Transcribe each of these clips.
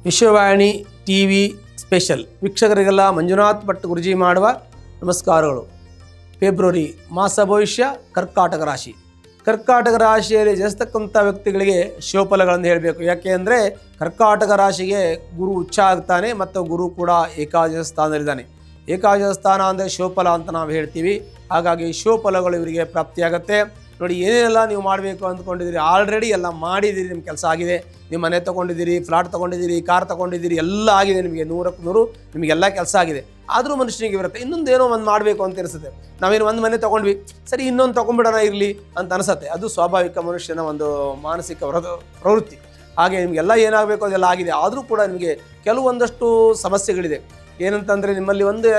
Vishwavani TV special ವೀಕ್ಷಕರಿಗೆಲ್ಲ Manjunath Bhat ಗುರುಜಿ ಮಾಡುವ ನಮಸ್ಕಾರಗಳು. February ಮಾಸ ಭವಿಷ್ಯ ಕರ್ಕಾಟಕ ರಾಶಿ. ಕರ್ಕಾಟಕ ರಾಶಿಯಲ್ಲಿ ಜನಿಸ್ತಕ್ಕಂಥ ವ್ಯಕ್ತಿಗಳಿಗೆ ಶುಭಫಲಗಳನ್ನು ಹೇಳಬೇಕು. ಯಾಕೆ ಅಂದರೆ ಕರ್ಕಾಟಕ ರಾಶಿಗೆ ಗುರು ಉಚ್ಚ ಆಗ್ತಾನೆ ಮತ್ತು ಗುರು ಕೂಡ ಏಕಾದಶ ಸ್ಥಾನದಲ್ಲಿದ್ದಾನೆ. ಏಕಾದಶ ಸ್ಥಾನ ಅಂದರೆ ಶುಭಫಲ ಅಂತ ನಾವು ಹೇಳ್ತೀವಿ. ಹಾಗಾಗಿ ಶುಭಫಲಗಳು ಇವರಿಗೆ ಪ್ರಾಪ್ತಿಯಾಗುತ್ತೆ. ನೋಡಿ, ಏನೆಲ್ಲ ನೀವು ಮಾಡಬೇಕು ಅಂದ್ಕೊಂಡಿದ್ದೀರಿ ಆಲ್ರೆಡಿ ಎಲ್ಲ ಮಾಡಿದ್ದೀರಿ. ನಿಮ್ಮ ಕೆಲಸ ಆಗಿದೆ. ನೀವು ಮನೆ ತೊಗೊಂಡಿದ್ದೀರಿ, ಫ್ಲಾಟ್ ತೊಗೊಂಡಿದ್ದೀರಿ, ಕಾರ್ ತೊಗೊಂಡಿದ್ದೀರಿ, ಎಲ್ಲ ಆಗಿದೆ. ನಿಮಗೆ 100ಕ್ಕೆ 100 ನಿಮಗೆಲ್ಲ ಕೆಲಸ ಆಗಿದೆ. ಆದರೂ ಮನುಷ್ಯನಿಗೆ ಇರುತ್ತೆ ಇನ್ನೊಂದೇನೋ ಒಂದು ಮಾಡಬೇಕು ಅಂತ ಅನಿಸುತ್ತೆ. ನಾವೇನು ಒಂದು ಮನೆ ತೊಗೊಂಡ್ವಿ, ಸರಿ ಇನ್ನೊಂದು ತೊಗೊಂಡ್ಬಿಡೋಣ ಇರಲಿ ಅಂತ ಅನಿಸುತ್ತೆ. ಅದು ಸ್ವಾಭಾವಿಕ ಮನುಷ್ಯನ ಒಂದು ಮಾನಸಿಕ ಪ್ರವೃತ್ತಿ. ಹಾಗೆ ನಿಮಗೆಲ್ಲ ಏನಾಗಬೇಕು ಅದೆಲ್ಲ ಆಗಿದೆ. ಆದರೂ ಕೂಡ ನಿಮಗೆ ಕೆಲವೊಂದಷ್ಟು ಸಮಸ್ಯೆಗಳಿದೆ. ಏನಂತಂದರೆ ನಿಮ್ಮಲ್ಲಿ 1,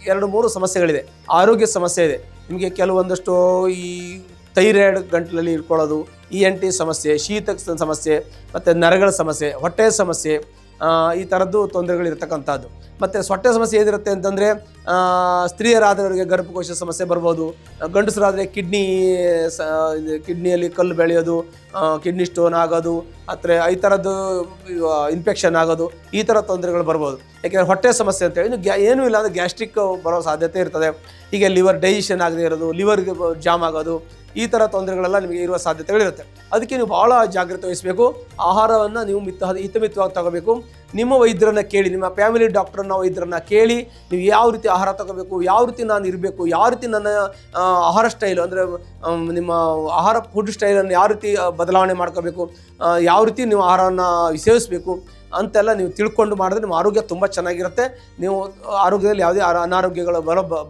2, 3 ಸಮಸ್ಯೆಗಳಿದೆ. ಆರೋಗ್ಯ ಸಮಸ್ಯೆ ಇದೆ ನಿಮಗೆ. ಕೆಲವೊಂದಷ್ಟು ಈ ಥೈರಾಯ್ಡ್ ಗಂಟಲಲ್ಲಿ ಇಟ್ಕೊಳ್ಳೋದು, ENT ಸಮಸ್ಯೆ, ಶೀತ ಸಮಸ್ಯೆ, ಮತ್ತು ನರಗಳ ಸಮಸ್ಯೆ, ಹೊಟ್ಟೆ ಸಮಸ್ಯೆ, ಈ ಥರದ್ದು ತೊಂದರೆಗಳಿರ್ತಕ್ಕಂಥದ್ದು. ಮತ್ತು ಹೊಟ್ಟೆ ಸಮಸ್ಯೆ ಏನಿರುತ್ತೆ ಅಂತಂದರೆ ಸ್ತ್ರೀಯರಾದವರಿಗೆ ಗರ್ಭಕೋಶ ಸಮಸ್ಯೆ ಬರ್ಬೋದು. ಗಂಡಸರಾದರೆ ಕಿಡ್ನಿಯಲ್ಲಿ ಕಲ್ಲು ಬೆಳೆಯೋದು, ಕಿಡ್ನಿ ಸ್ಟೋನ್ ಆಗೋದು, ಈ ಥರದ್ದು ಇನ್ಫೆಕ್ಷನ್ ಆಗೋದು, ಈ ಥರ ತೊಂದರೆಗಳು ಬರ್ಬೋದು. ಯಾಕೆಂದರೆ ಹೊಟ್ಟೆ ಸಮಸ್ಯೆ ಅಂತೇಳಿ ಇನ್ನು ಏನೂ ಇಲ್ಲ ಅಂದರೆ ಗ್ಯಾಸ್ಟ್ರಿಕ್ ಬರೋ ಸಾಧ್ಯತೆ ಇರ್ತದೆ. ಹೀಗೆ ಲಿವರ್ ಡೈಜೆಷನ್ ಆಗದೆ ಇರೋದು, ಲಿವರ್ಗೆ ಜಾಮ್ ಆಗೋದು, ಈ ಥರ ತೊಂದರೆಗಳೆಲ್ಲ ನಿಮಗೆ ಇರುವ ಸಾಧ್ಯತೆಗಳಿರುತ್ತೆ. ಅದಕ್ಕೆ ನೀವು ಭಾಳ ಜಾಗ್ರತೆ ವಹಿಸಬೇಕು. ಆಹಾರವನ್ನು ನೀವು ಹಿತಮಿತವಾಗಿ ತಗೋಬೇಕು. ನಿಮ್ಮ ವೈದ್ಯರನ್ನು ಕೇಳಿ, ನಿಮ್ಮ ಫ್ಯಾಮಿಲಿ ಡಾಕ್ಟ್ರನ್ನ ವೈದ್ಯರನ್ನು ಕೇಳಿ ನೀವು ಯಾವ ರೀತಿ ಆಹಾರ ತಗೋಬೇಕು, ಯಾವ ರೀತಿ ನಾನು ಇರಬೇಕು, ಯಾವ ರೀತಿ ನನ್ನ ಆಹಾರ ಸ್ಟೈಲು ಅಂದರೆ ನಿಮ್ಮ ಆಹಾರ ಫುಡ್ ಸ್ಟೈಲನ್ನು ಯಾವ ರೀತಿ ಬದಲಾವಣೆ ಮಾಡ್ಕೋಬೇಕು, ಯಾವ ರೀತಿ ನೀವು ಆಹಾರವನ್ನು ಸೇವಿಸಬೇಕು ಅಂತೆಲ್ಲ ನೀವು ತಿಳ್ಕೊಂಡು ಮಾಡಿದ್ರೆ ನಿಮ್ಮ ಆರೋಗ್ಯ ತುಂಬ ಚೆನ್ನಾಗಿರುತ್ತೆ. ನೀವು ಆರೋಗ್ಯದಲ್ಲಿ ಯಾವುದೇ ಅನಾರೋಗ್ಯಗಳು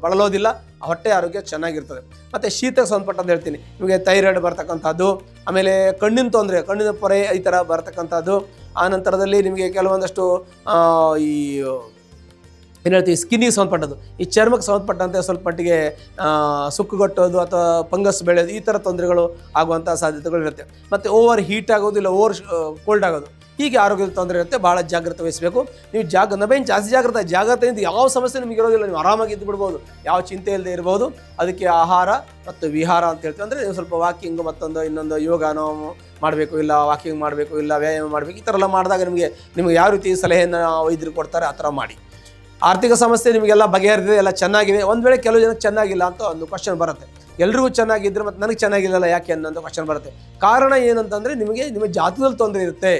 ಬಳಲೋದಿಲ್ಲ. ಹೊಟ್ಟೆ ಆರೋಗ್ಯ ಚೆನ್ನಾಗಿರ್ತದೆ. ಮತ್ತು ಶೀತಕ್ಕೆ ಸಂಬಂಧಪಟ್ಟಂತ ಹೇಳ್ತೀನಿ, ನಿಮಗೆ ಥೈರಾಯ್ಡ್ ಬರ್ತಕ್ಕಂಥದ್ದು, ಆಮೇಲೆ ಕಣ್ಣಿನ ತೊಂದರೆ, ಕಣ್ಣಿನ ಪೊರೆ ಈ ಥರ ಬರ್ತಕ್ಕಂಥದ್ದು. ಆ ನಂತರದಲ್ಲಿ ನಿಮಗೆ ಕೆಲವೊಂದಷ್ಟು ಏನು ಹೇಳ್ತೀವಿ ಸ್ಕಿನ್ನಿಗೆ ಸಂಬಂಧಪಟ್ಟದ್ದು, ಈ ಚರ್ಮಕ್ಕೆ ಸಂಬಂಧಪಟ್ಟಂತೆ ಸ್ವಲ್ಪ ಮಟ್ಟಿಗೆ ಸುಕ್ಕುಗಟ್ಟೋದು ಅಥವಾ ಫಂಗಸ್ ಬೆಳೆಯೋದು, ಈ ಥರ ತೊಂದರೆಗಳು ಆಗುವಂಥ ಸಾಧ್ಯತೆಗಳಿರುತ್ತೆ. ಮತ್ತು ಓವರ್ ಹೀಟ್ ಆಗೋದು, ಇಲ್ಲ ಓವರ್ ಕೋಲ್ಡ್ ಆಗೋದು, ಹೀಗೆ ಆರೋಗ್ಯದ ತೊಂದರೆ ಇರುತ್ತೆ. ಭಾಳ ಜಾಗ್ರತೆ ವಹಿಸಬೇಕು. ನೀವು ನವೇನು ಜಾಸ್ತಿ ಜಾಗ್ರತೆಯಿಂದ ಯಾವ ಸಮಸ್ಯೆ ನಿಮಗೆ ಇರೋದಿಲ್ಲ. ನೀವು ಆರಾಮಾಗಿ ಇದ್ದು ಬಿಡ್ಬೋದು, ಯಾವ ಚಿಂತೆ ಇಲ್ಲದೆ ಇರ್ಬೋದು. ಅದಕ್ಕೆ ಆಹಾರ ಮತ್ತು ವಿಹಾರ ಅಂತ ಹೇಳ್ತೀವಿ. ಅಂದರೆ ನೀವು ಸ್ವಲ್ಪ ವಾಕಿಂಗು, ಇನ್ನೊಂದು ಯೋಗನೋ ಮಾಡಬೇಕು, ಇಲ್ಲ ವಾಕಿಂಗ್ ಮಾಡಬೇಕು, ಇಲ್ಲ ವ್ಯಾಯಾಮ ಮಾಡಬೇಕು. ಈ ಥರ ಎಲ್ಲ ಮಾಡಿದಾಗ ನಿಮಗೆ ಯಾವ ರೀತಿ ಸಲಹೆಯನ್ನು ವೈದ್ಯರು ಕೊಡ್ತಾರೆ ಆ ಥರ ಮಾಡಿ. ಆರ್ಥಿಕ ಸಮಸ್ಯೆ ನಿಮಗೆಲ್ಲ ಬಗೆಹರಿದಿದೆ, ಎಲ್ಲ ಚೆನ್ನಾಗಿದೆ. ಒಂದು ವೇಳೆ ಕೆಲವು ಜನಕ್ಕೆ ಚೆನ್ನಾಗಿಲ್ಲ ಅಂತ ಒಂದು ಕ್ವಶನ್ ಬರುತ್ತೆ. ಎಲ್ರಿಗೂ ಚೆನ್ನಾಗಿದ್ದರೆ ಮತ್ತು ನನಗೆ ಚೆನ್ನಾಗಿಲ್ಲಲ್ಲ ಯಾಕೆ ಅನ್ನೋಂಥ ಕ್ವಶನ್ ಬರುತ್ತೆ. ಕಾರಣ ಏನಂತಂದರೆ ನಿಮ್ಮ ಜಾತಕದಲ್ಲಿ ತೊಂದರೆ ಇರುತ್ತೆ.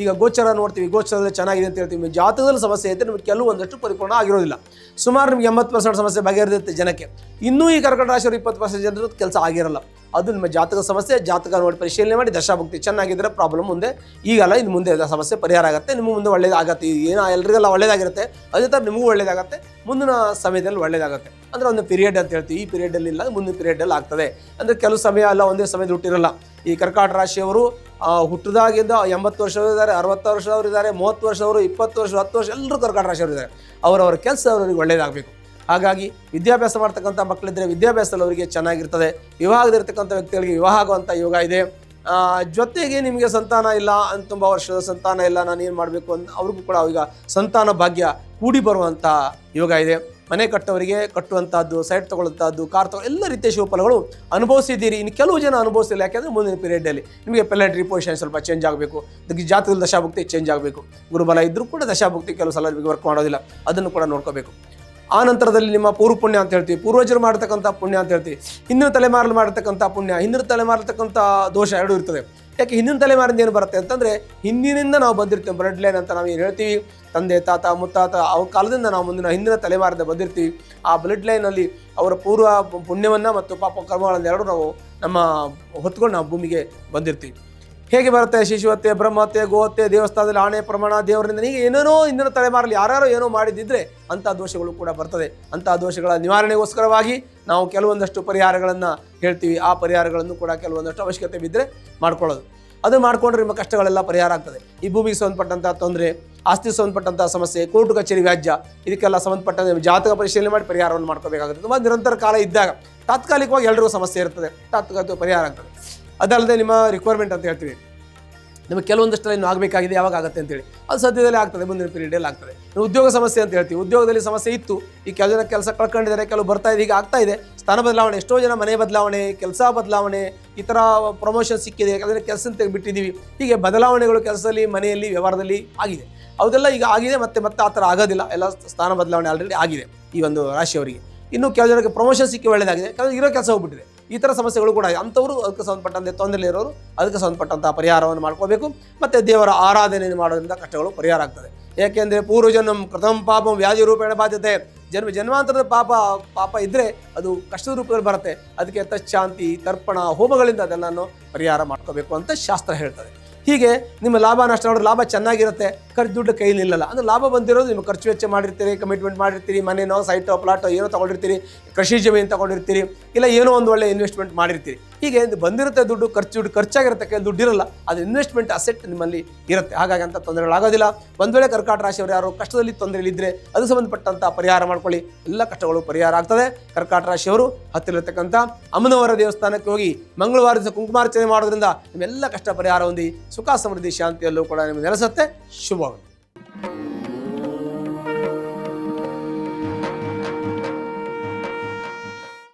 ಈಗ ಗೋಚರ ನೋಡ್ತೀವಿ, ಗೋಚರದಲ್ಲಿ ಚೆನ್ನಾಗಿದೆ ಅಂತ ಹೇಳ್ತೀವಿ. ಜಾತಕದಲ್ಲಿ ಸಮಸ್ಯೆ ಇದ್ದರೆ ನಿಮಗೆ ಕೆಲವೊಂದಷ್ಟು ಪರಿಪೂರ್ಣ ಆಗಿರೋದಿಲ್ಲ. ಸುಮಾರು ನಿಮಗೆ 80% ಸಮಸ್ಯೆ ಬಗೆಹರಿದಿರುತ್ತೆ ಜನಕ್ಕೆ. ಇನ್ನೂ ಈ ಕರ್ಕಟ ರಾಶಿಯವರು 20% ಜನರು ಕೆಲಸ ಆಗಿರಲ್ಲ. ಅದು ನಿಮ್ಮ ಜಾತಕ ಸಮಸ್ಯೆ. ಜಾತಕ ನೋಡಿ ಪರಿಶೀಲನೆ ಮಾಡಿ ದಶಾಭುಕ್ತಿ ಚೆನ್ನಾಗಿದ್ದರೆ ಪ್ರಾಬ್ಲಮ್ ಮುಂದೆ ಈಗಲ್ಲ ಇನ್ನು ಮುಂದೆ ಸಮಸ್ಯೆ ಪರಿಹಾರ ಆಗುತ್ತೆ. ನಿಮ್ಮ ಮುಂದೆ ಒಳ್ಳೇದಾಗತ್ತೆ. ಏನೋ ಎಲ್ರಿಗೆಲ್ಲ ಒಳ್ಳೇದಾಗಿರುತ್ತೆ, ಅದೇ ಥರ ನಿಮಗೂ ಒಳ್ಳೇದಾಗುತ್ತೆ. ಮುಂದಿನ ಸಮಯದಲ್ಲಿ ಒಳ್ಳೇದಾಗುತ್ತೆ. ಅಂದರೆ ಒಂದು ಪೀರಿಯಡ್ ಅಂತ ಹೇಳ್ತೀವಿ. ಈ ಪೀರಿಯಡಲ್ಲಿ ಇಲ್ಲ, ಮುಂದಿನ ಪೀರಿಯಡಲ್ಲಿ ಆಗ್ತದೆ. ಅಂದರೆ ಕೆಲವು ಸಮಯ ಅಲ್ಲ, ಒಂದೇ ಸಮಯದಲ್ಲಿ ಹುಟ್ಟಿರಲ್ಲ. ಈ ಕರ್ಕಾಟ ರಾಶಿಯವರು ಹುಟ್ಟಿದಾಗಿಂದ 80 ವರ್ಷದವರಿದ್ದಾರೆ, 60 ವರ್ಷದವರಿದ್ದಾರೆ, 30 ವರ್ಷದವರು, 20 ವರ್ಷ, 10 ವರ್ಷ ಎಲ್ಲರೂ ಕರ್ಕಾಟ ರಾಶಿಯವರಿದ್ದಾರೆ. ಅವರವರ ಕೆಲಸ ಅವರಿಗೆ ಒಳ್ಳೇದಾಗಬೇಕು. ಹಾಗಾಗಿ ವಿದ್ಯಾಭ್ಯಾಸ ಮಾಡ್ತಕ್ಕಂಥ ಮಕ್ಕಳಿದ್ದರೆ ವಿದ್ಯಾಭ್ಯಾಸದಲ್ಲಿ ಅವರಿಗೆ ಚೆನ್ನಾಗಿರ್ತದೆ. ವಿವಾಹದಿರ್ತಕ್ಕಂಥ ವ್ಯಕ್ತಿಗಳಿಗೆ ವಿವಾಹ ಆಗುವಂಥ ಯೋಗ ಇದೆ. ಜೊತೆಗೆ ನಿಮಗೆ ಸಂತಾನ ಇಲ್ಲ ಅಂತ, ತುಂಬ ವರ್ಷದ ಸಂತಾನ ಇಲ್ಲ, ನಾನು ಏನು ಮಾಡಬೇಕು ಅಂತ ಅವ್ರಿಗೂ ಕೂಡ ಈಗ ಸಂತಾನ ಭಾಗ್ಯ ಕೂಡಿ ಬರುವಂಥ ಯೋಗ ಇದೆ. ಮನೆ ಕಟ್ಟೋರಿಗೆ ಕಟ್ಟುವಂಥದ್ದು, ಸೈಟ್ ತೊಗೊಳ್ಳುವಂಥದ್ದು, ಕಾರ್ ಎಲ್ಲ ರೀತಿಯ ಶುಭಫಲಗಳು ಅನುಭವಿಸಿದ್ದೀರಿ. ಇನ್ನು ಕೆಲವು ಜನ ಅನುಭವಿಸಿಲ್ಲ. ಯಾಕೆಂದರೆ ಮುಂದಿನ ಪೀರಿಯಡಲ್ಲಿ ನಿಮಗೆ ಪ್ಲಾನೆಟರಿ ಪೊಸಿಷನ್ ಸ್ವಲ್ಪ ಚೇಂಜ್ ಆಗಬೇಕು. ಜಾತಕದಲ್ಲಿ ದಶಾಭುಕ್ತಿ ಚೇಂಜ್ ಆಗಬೇಕು. ಗುರುಬಲ ಇದ್ದರೂ ಕೂಡ ದಶಾಭುಕ್ತಿ ಕೆಲವು ಸಲ ನಿಮಗೆ ವರ್ಕ್ ಮಾಡೋದಿಲ್ಲ. ಅದನ್ನು ಕೂಡ ನೋಡ್ಕೋಬೇಕು. ಆ ನಂತರದಲ್ಲಿ ನಿಮ್ಮ ಪೂರ್ವ ಪುಣ್ಯ ಅಂತ ಹೇಳ್ತೀವಿ, ಪೂರ್ವಜರು ಮಾಡ್ತಕ್ಕಂಥ ಪುಣ್ಯ ಅಂತ ಹೇಳ್ತೀವಿ. ಹಿಂದಿನ ತಲೆಮಾರಲ್ಲಿ ಮಾಡಿರ್ತಕ್ಕಂಥ ಪುಣ್ಯ, ಹಿಂದಿನ ತಲೆಮಾರತಕ್ಕಂಥ ದೋಷ ಎರಡೂ ಇರ್ತದೆ. ಯಾಕೆ ಹಿಂದಿನ ತಲೆಮಾರಿಂದ ಏನು ಬರುತ್ತೆ ಅಂತಂದರೆ ಹಿಂದಿನಿಂದ ನಾವು ಬಂದಿರ್ತೀವಿ. ಬ್ಲಡ್ ಲೈನ್ ಅಂತ ನಾವು ಏನು ಹೇಳ್ತೀವಿ, ತಂದೆ ತಾತ ಮುತ್ತಾತ ಅವ್ರ ಕಾಲದಿಂದ ನಾವು ಹಿಂದಿನ ತಲೆಮಾರಿಂದ ಬಂದಿರ್ತೀವಿ. ಆ ಬ್ಲಡ್ ಲೈನಲ್ಲಿ ಅವರ ಪೂರ್ವ ಪುಣ್ಯವನ್ನು ಮತ್ತು ಪಾಪ ಕರ್ಮಗಳನ್ನು ಎರಡೂ ನಾವು ಹೊತ್ಕೊಂಡು ನಾವು ಭೂಮಿಗೆ ಬಂದಿರ್ತೀವಿ. ಹೇಗೆ ಬರುತ್ತೆ? ಶಿಶುಹತ್ಯೆ, ಬ್ರಹ್ಮಹತ್ಯೆ, ಗೋಹತ್ಯೆ, ದೇವಸ್ಥಾನದಲ್ಲಿ ಆಣೆ ಪ್ರಮಾಣ, ದೇವರಿಂದ ಹೀಗೆ ಏನೇನೋ ಹಿಂದಿನ ತಲೆಮಾರಲ್ಲಿ ಯಾರ್ಯಾರೋ ಏನೋ ಮಾಡಿದ್ದಿದ್ರೆ ಅಂಥ ದೋಷಗಳು ಕೂಡ ಬರ್ತದೆ. ಅಂಥ ದೋಷಗಳ ನಿವಾರಣೆಗೋಸ್ಕರವಾಗಿ ನಾವು ಕೆಲವೊಂದಷ್ಟು ಪರಿಹಾರಗಳನ್ನು ಹೇಳ್ತೀವಿ. ಆ ಪರಿಹಾರಗಳನ್ನು ಕೂಡ ಕೆಲವೊಂದಷ್ಟು ಅವಶ್ಯಕತೆ ಬಿದ್ದರೆ ಮಾಡ್ಕೊಳ್ಳೋದು. ಅದು ಮಾಡಿಕೊಂಡ್ರೆ ನಿಮ್ಮ ಕಷ್ಟಗಳೆಲ್ಲ ಪರಿಹಾರ ಆಗ್ತದೆ. ಈ ಭೂಮಿಗೆ ಸಂಬಂಧಪಟ್ಟಂಥ ತೊಂದರೆ, ಆಸ್ತಿ ಸಂಬಂಧಪಟ್ಟಂಥ ಸಮಸ್ಯೆ, ಕೋರ್ಟು ಕಚೇರಿ ವ್ಯಾಜ್ಯ, ಇದಕ್ಕೆಲ್ಲ ಸಂಬಂಧಪಟ್ಟಂತೆ ಜಾತಕ ಪರಿಶೀಲನೆ ಮಾಡಿ ಪರಿಹಾರವನ್ನು ಮಾಡ್ಕೋಬೇಕಾಗುತ್ತೆ. ತುಂಬ ನಿರಂತರ ಕಾಲ ಇದ್ದಾಗ ತಾತ್ಕಾಲಿಕವಾಗಿ ಎಲ್ರಿಗೂ ಸಮಸ್ಯೆ ಇರ್ತದೆ, ತಾತ್ಕಾಲಿಕ ಪರಿಹಾರ ಆಗ್ತದೆ. ಅದಲ್ಲದೆ ನಿಮ್ಮ ರಿಕ್ವೈರ್ಮೆಂಟ್ ಅಂತ ಹೇಳ್ತೀವಿ, ನಿಮಗೆ ಕೆಲವೊಂದಷ್ಟೆಲ್ಲ ಇನ್ನು ಆಗಬೇಕಾಗಿದೆ, ಯಾವಾಗ ಆಗುತ್ತೆ ಅಂತೇಳಿ ಅದು ಸದ್ಯದಲ್ಲೇ ಆಗ್ತದೆ, ಮುಂದಿನ ಪೀರಿಯಡಲ್ಲಿ ಆಗ್ತದೆ. ಉದ್ಯೋಗ ಸಮಸ್ಯೆ ಅಂತ ಹೇಳ್ತೀವಿ, ಉದ್ಯೋಗದಲ್ಲಿ ಸಮಸ್ಯೆ ಇತ್ತು, ಈ ಕೆಲವು ಜನ ಕೆಲಸ ಕಳ್ಕೊಂಡಿದ್ದಾರೆ, ಕೆಲವು ಬರ್ತಾ ಇದೆ, ಈಗ ಆಗ್ತಾ ಇದೆ. ಸ್ಥಾನ ಬದಲಾವಣೆ, ಎಷ್ಟೋ ಜನ ಮನೆ ಬದಲಾವಣೆ, ಕೆಲಸ ಬದಲಾವಣೆ, ಈ ಥರ ಪ್ರಮೋಷನ್ ಸಿಕ್ಕಿದೆ, ಕೆಲವೊಂದು ಕೆಲಸ ಬಿಟ್ಟಿದ್ದೀವಿ, ಹೀಗೆ ಬದಲಾವಣೆಗಳು ಕೆಲಸದಲ್ಲಿ, ಮನೆಯಲ್ಲಿ, ವ್ಯವಹಾರದಲ್ಲಿ ಆಗಿದೆ. ಅದೆಲ್ಲ ಈಗ ಆಗಿದೆ, ಮತ್ತೆ ಆ ಥರ ಆಗೋದಿಲ್ಲ. ಎಲ್ಲ ಸ್ಥಾನ ಬದಲಾವಣೆ ಆಲ್ರೆಡಿ ಆಗಿದೆ ಈ ಒಂದು ರಾಶಿಯವರಿಗೆ. ಇನ್ನು ಕೆಲವು ಜನಕ್ಕೆ ಪ್ರಮೋಷನ್ ಸಿಕ್ಕಿ ಒಳ್ಳೆಯದಾಗಿದೆ, ಕೆಲವು ಇರೋ ಕೆಲಸ ಹೋಗ್ಬಿಟ್ಟಿದೆ. ಈ ಥರ ಸಮಸ್ಯೆಗಳು ಕೂಡ ಇದೆ. ಅಂಥವರು ಅದಕ್ಕೆ ಸಂಬಂಧಪಟ್ಟಂತೆ ತೊಂದರೆ ಇರೋರು ಅದಕ್ಕೆ ಸಂಬಂಧಪಟ್ಟಂಥ ಪರಿಹಾರವನ್ನು ಮಾಡ್ಕೋಬೇಕು. ಮತ್ತು ದೇವರ ಆರಾಧನೆಯನ್ನು ಮಾಡೋದ್ರಿಂದ ಕಷ್ಟಗಳು ಪರಿಹಾರ ಆಗ್ತದೆ. ಏಕೆಂದರೆ ಪೂರ್ವಜನ್ಮ ಕೃತಂ ಪಾಪಂ ವ್ಯಾಧಿ ರೂಪೇಣ ಬಾಧ್ಯತೆ, ಜನ್ಮಾಂತರದ ಪಾಪ ಇದ್ದರೆ ಅದು ಕಷ್ಟದ ರೂಪದಲ್ಲಿ ಬರುತ್ತೆ. ಅದಕ್ಕೆ ತಚ್ಚಾಂತಿ, ತರ್ಪಣ, ಹೋಮಗಳಿಂದ ಅದೆಲ್ಲನೂ ಪರಿಹಾರ ಮಾಡ್ಕೋಬೇಕು ಅಂತ ಶಾಸ್ತ್ರ ಹೇಳ್ತದೆ. ಹೀಗೆ ನಿಮ್ಮ ಲಾಭ ನಷ್ಟ ನೋಡಿದ್ರೆ ಲಾಭ ಚೆನ್ನಾಗಿರುತ್ತೆ, ಖರ್ಚು ದುಡ್ಡು ಕೈಲಿ ನಿಲ್ಲಲ್ಲ. ಅಂದರೆ ಲಾಭ ಬಂದಿರೋದು ನಿಮ್ಮ ಖರ್ಚು ವೆಚ್ಚ ಮಾಡಿರ್ತೀರಿ, ಕಮಿಟ್ಮೆಂಟ್ ಮಾಡಿರ್ತೀರಿ, ಮನೆನೋ ಸೈಟೋ ಪ್ಲಾಟೋ ಏನೋ ತೊಗೊಂಡಿರ್ತೀರಿ, ಕೃಷಿ ಜಮೀನು ತೊಗೊಂಡಿರ್ತೀರಿ, ಇಲ್ಲ ಏನೋ ಒಂದು ಒಳ್ಳೆ ಇನ್ವೆಸ್ಟ್ಮೆಂಟ್ ಮಾಡಿರ್ತೀರಿ. ಹೀಗೆ ಬಂದಿರುತ್ತೆ ದುಡ್ಡು, ಖರ್ಚಾಗಿರುತ್ತೆ, ಕೈ ದುಡ್ಡು ಇರಲ್ಲ, ಅದು ಇನ್ವೆಸ್ಟ್ಮೆಂಟ್ ಅಸೆಟ್ ನಿಮ್ಮಲ್ಲಿ ಇರುತ್ತೆ. ಹಾಗಾಗಿ ಅಂತ ತೊಂದರೆಗಳಾಗೋದಿಲ್ಲ. ಒಂದು ವೇಳೆ ಕರ್ಕಾಟ ರಾಶಿಯವರು ಯಾರು ಕಷ್ಟದಲ್ಲಿ ತೊಂದರೆಯಲ್ಲಿದ್ದರೆ ಅದಕ್ಕೆ ಸಂಬಂಧಪಟ್ಟಂಥ ಪರಿಹಾರ ಮಾಡ್ಕೊಳ್ಳಿ, ಎಲ್ಲ ಕಷ್ಟಗಳು ಪರಿಹಾರ ಆಗ್ತದೆ. ಕರ್ಕಾಟ ರಾಶಿಯವರು ಹತ್ತಿರತಕ್ಕಂಥ ಅಮ್ಮನವರ ದೇವಸ್ಥಾನಕ್ಕೆ ಹೋಗಿ ಮಂಗಳವಾರ ದಿವಸ ಕುಂಕುಮಾರ್ಚನೆ ಮಾಡೋದ್ರಿಂದ ನಿಮ್ಮೆಲ್ಲ ಕಷ್ಟ ಪರಿಹಾರ ಹೊಂದಿ ಸುಖ ಸಮೃದ್ಧಿ ಶಾಂತಿಯಲ್ಲೂ ಕೂಡ ನಿಮಗೆ ನೆಲೆಸುತ್ತೆ. ಶುಭವಾಗುತ್ತೆ.